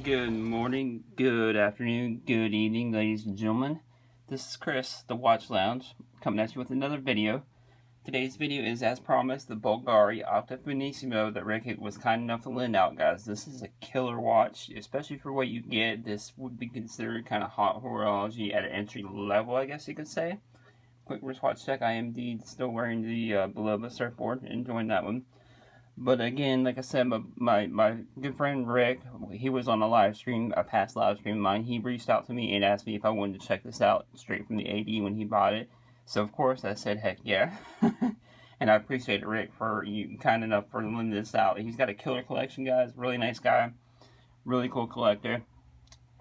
Good morning, good afternoon, good evening, ladies and gentlemen. This is Chris, the Watch Lounge, coming at you with another video. Today's video is, as promised, the Blvgari Octofinissimo that Rick was kind enough to lend out, guys. This is a killer watch, especially for what you get. This would be considered kind of hot horology at an entry level, I guess you could say. Quick wristwatch check. I am indeed still wearing the Blvgari surfboard, enjoying that one. But again, like I said, my good friend Rick, he was on a live stream, a past live stream of mine. He reached out to me and asked me if I wanted to check this out straight from the AD when he bought it. So of course I said heck yeah. And I appreciate Rick for you kind enough for lending this out. He's got a killer collection, guys. Really nice guy, really cool collector.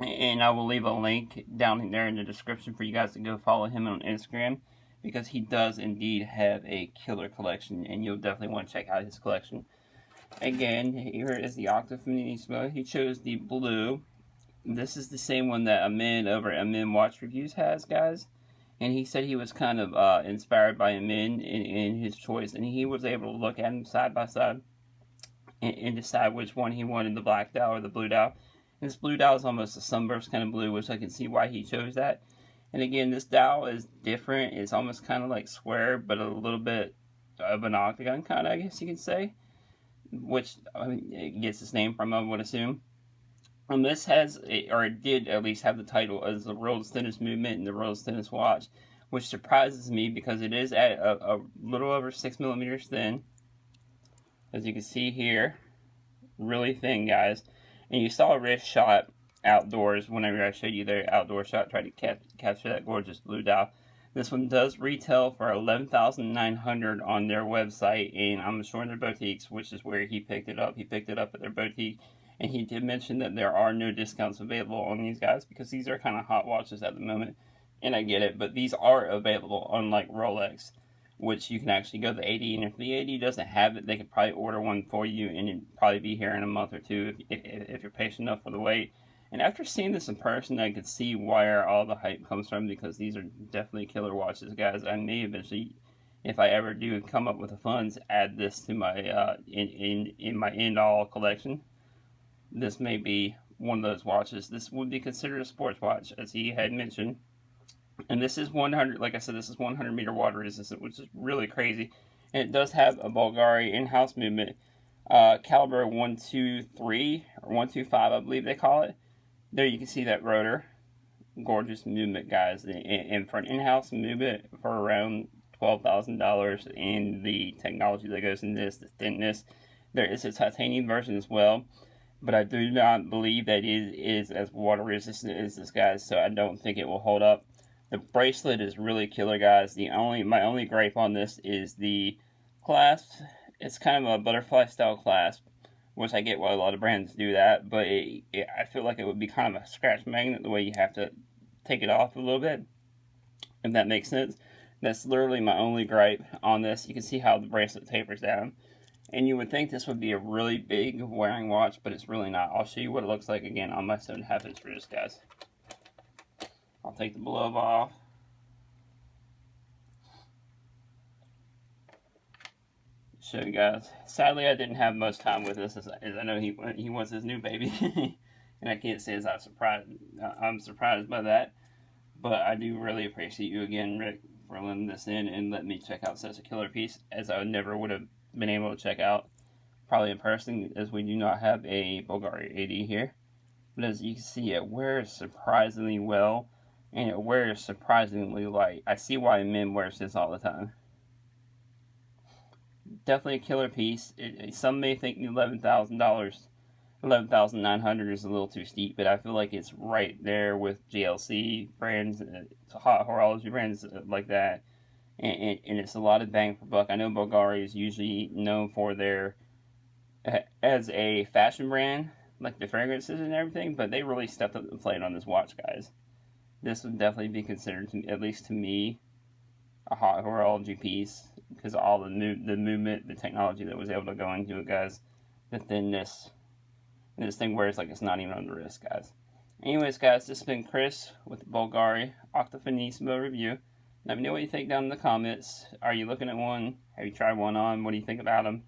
And I will leave a link down there in the description for you guys to go follow him on Instagram, because he does indeed have a killer collection, and you'll definitely want to check out his collection. Again, here is the Octofinissimo. He chose the blue. This is the same one that Amin over at Amin Watch Reviews has, guys. And he said he was kind of inspired by Amin in his choice, and he was able to look at them side by side and decide which one he wanted, the black dial or the blue dial. And this blue dial is almost a sunburst kind of blue, which I can see why he chose that. And again, this dial is different. It's almost kind of like square, but a little bit of an octagon kind of, I guess you could say. Which, I mean, it gets its name from, I would assume. This has, or it did at least have the title as the world's thinnest movement and the world's thinnest watch. Which surprises me because it is at a little over 6 millimeters thin. As you can see here. Really thin, guys. And you saw a wrist shot outdoors whenever I showed you their outdoor shot, try to capture that gorgeous blue dial. This one does retail for $11,900 on their website, and I'm sure in their boutiques, which is where he picked it up. He picked it up at their boutique, and he did mention that there are no discounts available on these guys because these are kind of hot watches at the moment, and I get it, but these are available, unlike Rolex, which you can actually go to the AD, and if the AD doesn't have it, they could probably order one for you, and it'd probably be here in a month or two if you're patient enough for the wait. And after seeing this in person, I could see where all the hype comes from, because these are definitely killer watches, guys. I may eventually, if I ever do come up with the funds, add this to my in my end-all collection. This may be one of those watches. This would be considered a sports watch, as he had mentioned. And this is 100, like I said, this is 100 meter water resistant, which is really crazy. And it does have a Blvgari in-house movement, caliber 123 or 125, I believe they call it. There you can see that rotor. Gorgeous movement, guys. And for an in-house movement for around $12,000, and the technology that goes in this, the thinness, there is a titanium version as well. But I do not believe that it is as water resistant as this, guys, so I don't think it will hold up. The bracelet is really killer, guys. My only gripe on this is the clasp. It's kind of a butterfly style clasp, which I get why a lot of brands do that, but I feel like it would be kind of a scratch magnet, the way you have to take it off a little bit, if that makes sense. That's literally my only gripe on this. You can see how the bracelet tapers down, and you would think this would be a really big wearing watch, but it's really not. I'll show you what it looks like again on my 7.5 inch wrist, guys. I'll take the glove off. Show you guys. Sadly, I didn't have much time with this, as I know he wants his new baby, and I can't say as I'm surprised by that. But I do really appreciate you again, Rick, for letting this in and letting me check out such a killer piece, as I never would have been able to check out probably in person, as we do not have a Blvgari AD here. But as you can see, it wears surprisingly well, and it wears surprisingly light. I see why men wear this all the time. Definitely a killer piece. Some may think $11,900 is a little too steep, but I feel like it's right there with GLC brands, hot horology brands like that, and it's a lot of bang for buck. I know Blvgari is usually known for their as a fashion brand, like the fragrances and everything, but they really stepped up the plate on this watch, guys. This would definitely be considered, at least to me, a hot horology piece, because of all the movement, the technology that was able to go into it, guys. The thinness. And this thing wears like it's not even on the wrist, guys. Anyways, guys, this has been Chris with the Blvgari Octofinissimo review. Let me know what you think down in the comments. Are you looking at one? Have you tried one on? What do you think about them?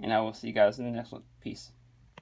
And I will see you guys in the next one. Peace.